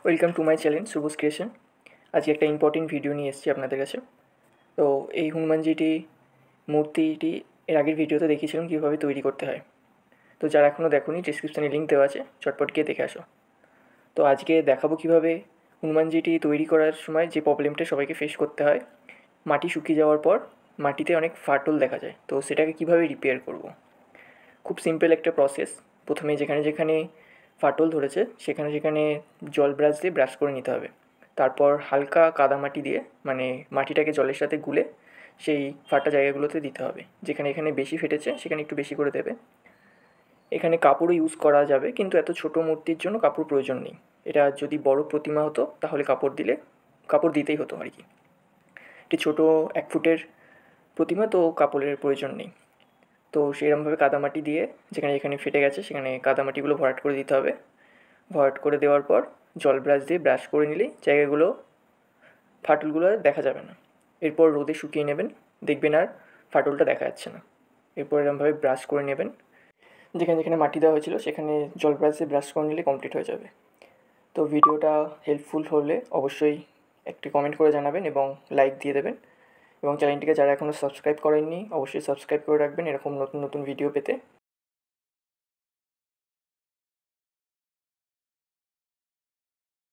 Welcome to my channel শুভস creation. আজকে একটা important video নিয়ে এসেছি আপনাদের কাছে। তো এই হনুমানজিটি মূর্তিটি এর আগের ভিডিওতে দেখিয়েছিলাম কীভাবে তৈরি করতে হয়। তো যারা এখনও দেখোনি, ডিসক্রিপশানে লিঙ্ক দেওয়া আছে, চটপট গিয়ে দেখে আসো। তো আজকে দেখাবো কীভাবে হনুমানজিটি তৈরি করার সময় যে প্রবলেমটা সবাইকে ফেস করতে হয়, মাটি শুকিয়ে যাওয়ার পর মাটিতে অনেক ফাটল দেখা যায়, তো সেটাকে কীভাবে রিপেয়ার করব। খুব সিম্পল একটা প্রসেস। প্রথমে যেখানে যেখানে ফাটল ধরেছে সেখানে সেখানে জল ব্রাশ দিয়ে ব্রাশ করে নিতে হবে। তারপর হালকা কাদামাটি দিয়ে, মানে মাটিটাকে জলের সাথে গুলে সেই ফাটা জায়গাগুলোতে দিতে হবে। যেখানে এখানে বেশি ফেটেছে সেখানে একটু বেশি করে দেবে। এখানে কাপড়ও ইউজ করা যাবে, কিন্তু এত ছোটো মূর্তির জন্য কাপড় প্রয়োজন নেই। এটা যদি বড় প্রতিমা হতো তাহলে কাপড় দিতেই হতো আর কি। একটি ছোটো 1 ফুটের প্রতিমা, তো কাপড়ের প্রয়োজন নেই। তো সেরকমভাবে কাদামাটি দিয়ে যেখানে যেখানে ফেটে গেছে সেখানে কাদামাটিগুলো ভরাট করে দিতে হবে। ভরাট করে দেওয়ার পর জল ব্রাশ দিয়ে ব্রাশ করে নিলেই জায়গাগুলো, ফাটলগুলো আর দেখা যাবে না। এরপর রোদে শুকিয়ে নেবেন, দেখবেন আর ফাটলটা দেখা যাচ্ছে না। এরপর এরকমভাবে ব্রাশ করে নেবেন। যেখানে যেখানে মাটি দেওয়া হয়েছিল সেখানে জল ব্রাশ দিয়ে ব্রাশ করে নিলে কমপ্লিট হয়ে যাবে। তো ভিডিওটা হেল্পফুল হলে অবশ্যই একটি কমেন্ট করে জানাবেন এবং লাইক দিয়ে দেবেন। এবং চ্যানেলটিকে যারা এখনও সাবস্ক্রাইব করেননি অবশ্যই সাবস্ক্রাইব করে রাখবেন এরকম নতুন নতুন ভিডিও পেতে।